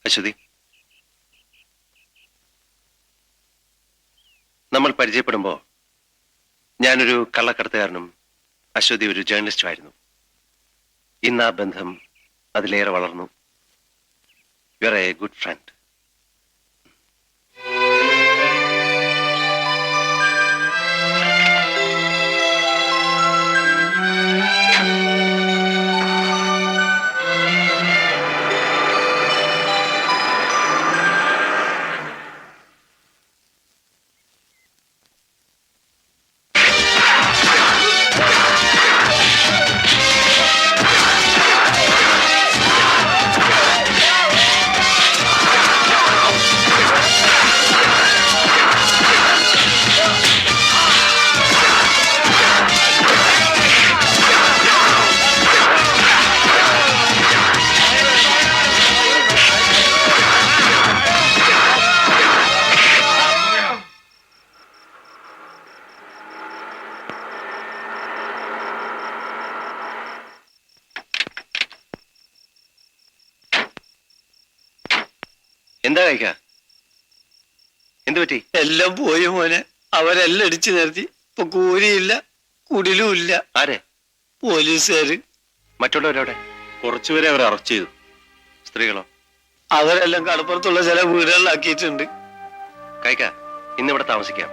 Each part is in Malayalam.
അശ്വതി, നമ്മൾ പരിചയപ്പെടുമ്പോ ഞാനൊരു കള്ളക്കടത്തുകാരനും അശ്വതി ഒരു ജേർണലിസ്റ്റുമായിരുന്നു. ഇന്ന് ആ ബന്ധം അതിലേറെ വളർന്നു. You are A good friend. എന്താ കഴിക്ക? എന്തു പറ്റി? എല്ലാം പോയി മോനെ. അവരെല്ലാം ഇടിച്ചു നിർത്തി. ഇപ്പൊ കൂലിയില്ല, കുടിലും ഇല്ല. ആരെ? പോലീസുകാര്. മറ്റുള്ളവരവിടെ? കുറച്ചുപേരെ അവർ അറസ്റ്റ് ചെയ്തു. സ്ത്രീകളോ? അവരെല്ലാം കടപ്പുറത്തുള്ള ചില വീടുകളിലാക്കിയിട്ടുണ്ട്. കഴിക്ക, ഇന്നിവിടെ താമസിക്കാം.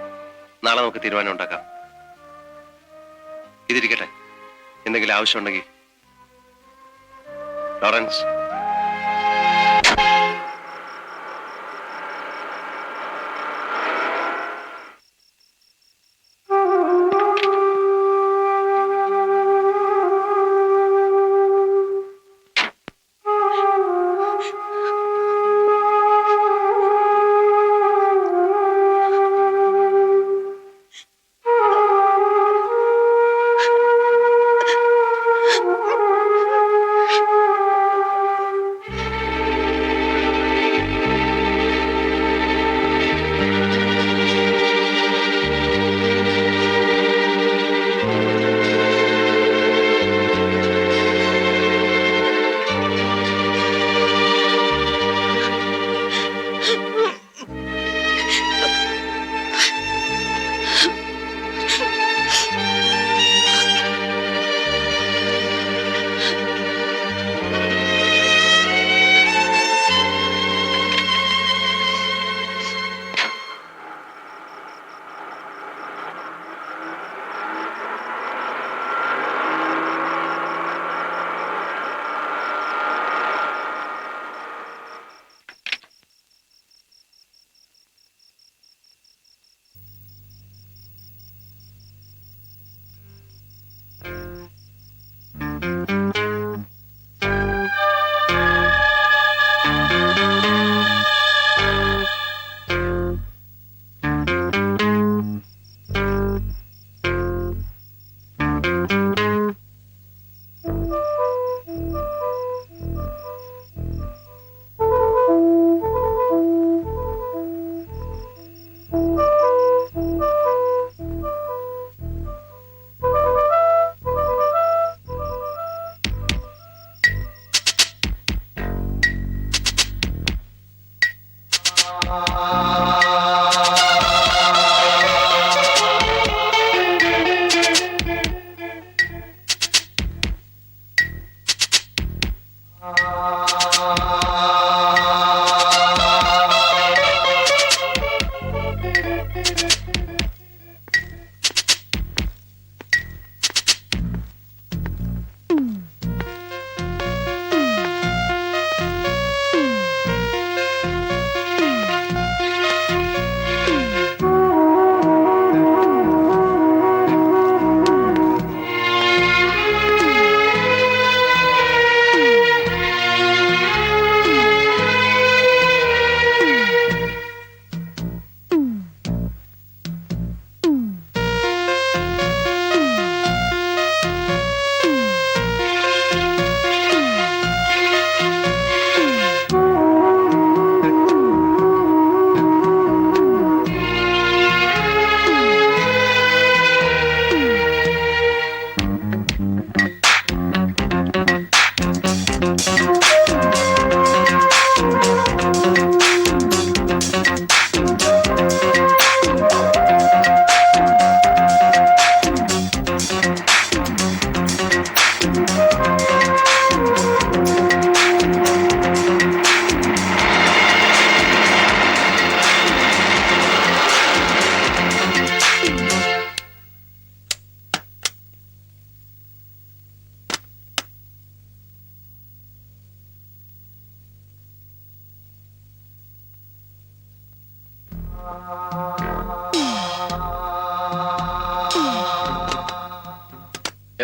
നാളെ നമുക്ക് തീരുമാനം ഉണ്ടാക്കാം. ഇതിരിക്കട്ടെ, എന്തെങ്കിലും ആവശ്യമുണ്ടെങ്കിൽ. ലോറൻസ്,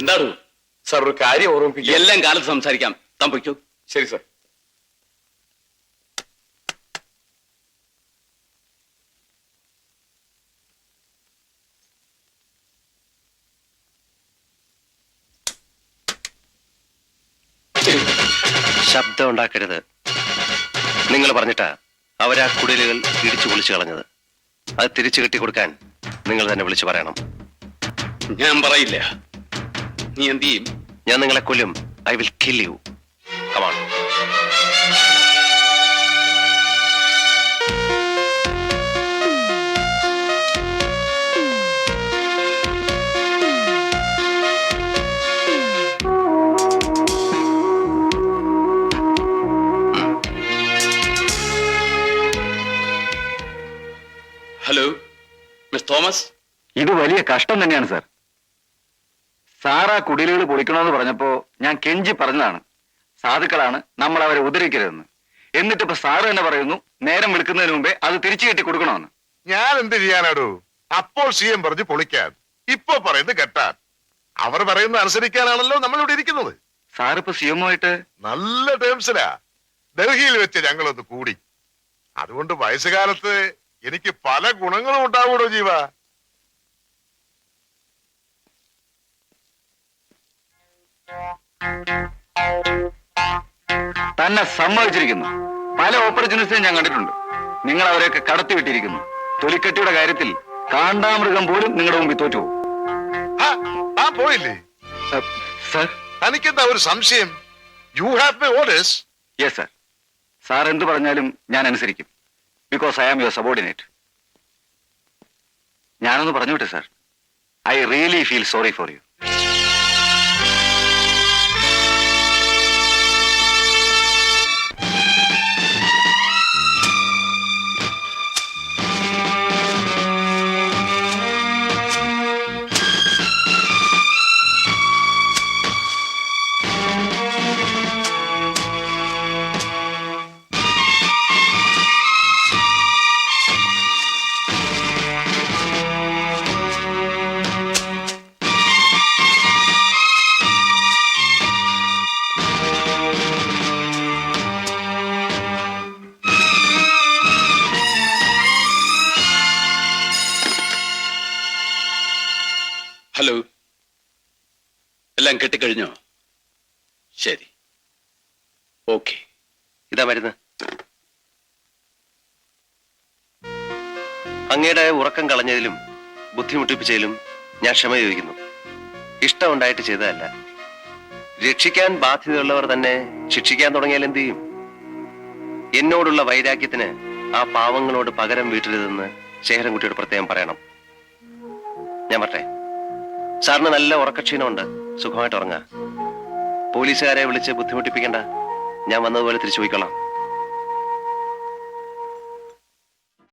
എന്താണു സാർ ഒരു കാര്യം ഓർമ്മിപ്പിക്കുക. എല്ലാം കാലത്ത് സംസാരിക്കാം. താൻ പൊയ്ക്കോ. ശരി സാർ. ശബ്ദം ഉണ്ടാക്കരുത്. നിങ്ങൾ പറഞ്ഞിട്ടാ അവരാ കുടിലുകൾ ഇടിച്ചു പൊളിച്ചു കളഞ്ഞത്. അത് തിരിച്ചു കെട്ടിക്കൊടുക്കാൻ നിങ്ങൾ തന്നെ വിളിച്ചു പറയണം. ഞാൻ പറയില്ല. നീ എന്ത് ചെയ്യും? ഞാൻ നിങ്ങളെ കൊല്ലും. I will kill you. Come on. Hello miss Thomas. ഇത് വലിയ കഷ്ടം തന്നെയാണ് സാർ. സാറാ കുടിലുകൾ പൊളിക്കണമെന്ന് പറഞ്ഞപ്പോ ഞാൻ കെഞ്ചി പറഞ്ഞതാണ്, സാധുക്കളാണ്, നമ്മൾ അവരെ ഉദ്ധരിക്കരുതെന്ന്. എന്നിട്ടിപ്പോ സാറ് തന്നെ പറയുന്നു നേരം വിളിക്കുന്നതിന് മുമ്പേ അത് തിരിച്ചു കെട്ടി കൊടുക്കണമെന്ന്. ഞാൻ എന്ത് ചെയ്യാനാടോ? അപ്പോൾ CM പറഞ്ഞു പൊളിക്കാൻ, ഇപ്പൊ പറയുന്നത് കെട്ടാൻ. അവർ പറയുന്നത് അനുസരിക്കാനാണല്ലോ നമ്മൾ ഇവിടെ ഇരിക്കുന്നത്. സാറിപ്പോ സിഎമ്മുമായിട്ട് നല്ല ടേംസിലാ. ഡൽഹിയിൽ വെച്ച് ഞങ്ങളൊന്ന് കൂടി. അതുകൊണ്ട് വയസ്സുകാലത്ത് എനിക്ക് പല ഗുണങ്ങളും ഉണ്ടാവൂടോ ജീവ. തന്നെ സമ്മതിച്ചിരിക്കുന്നു. പല ഓപ്പർച്യൂണിറ്റീസും ഞാൻ കണ്ടിട്ടുണ്ട്. നിങ്ങൾ അവരെയൊക്കെ കടത്തിവിട്ടിരിക്കുന്നു. തൊലിക്കെട്ടിയുടെ കാര്യത്തിൽ കാണ്ടാമൃഗം പോലും നിങ്ങളുടെ മുമ്പിൽ തോറ്റുപോകും. ആ പോയില്ലേ? സാർ. തനിക്കെന്താ ഒരു സംശയം? You have my orders. Yes sir. Sir എന്ത് പറഞ്ഞാലും ഞാൻ അനുസരിക്കും. Because I am your subordinate. ഞാനൊന്ന് പറഞ്ഞോട്ടെ sir. I really feel sorry for you. Hello. എല്ലാം കെട്ടിക്കഴിഞ്ഞോ? ശരി, ഓക്കെ. ഇതാ മരുന്ന്. അങ്ങയുടെ ഉറക്കം കളഞ്ഞതിലും ബുദ്ധിമുട്ടിപ്പിച്ചതിലും ഞാൻ ക്ഷമ ചോദിക്കുന്നു. ഇഷ്ടമുണ്ടായിട്ട് ചെയ്തതല്ല. രക്ഷിക്കാൻ ബാധ്യതയുള്ളവർ തന്നെ ശിക്ഷിക്കാൻ തുടങ്ങിയാൽ എന്ത് ചെയ്യും? എന്നോടുള്ള വൈരാഗ്യത്തിന് ആ പാവങ്ങളോട് പകരം വീട്ടരുതെന്ന് ശേഖരൻകുട്ടിയോട് പ്രത്യേകം പറയണം. ഞാൻ പറട്ടെ. സാറിന് നല്ല ഉറക്കക്ഷീണമുണ്ട്. സുഖമായിട്ട് ഉറങ്ങാ. പോലീസുകാരെ വിളിച്ച് ബുദ്ധിമുട്ടിപ്പിക്കണ്ട. ഞാൻ വന്നതുപോലെ തിരിച്ചു പോയിക്കൊള്ളാം.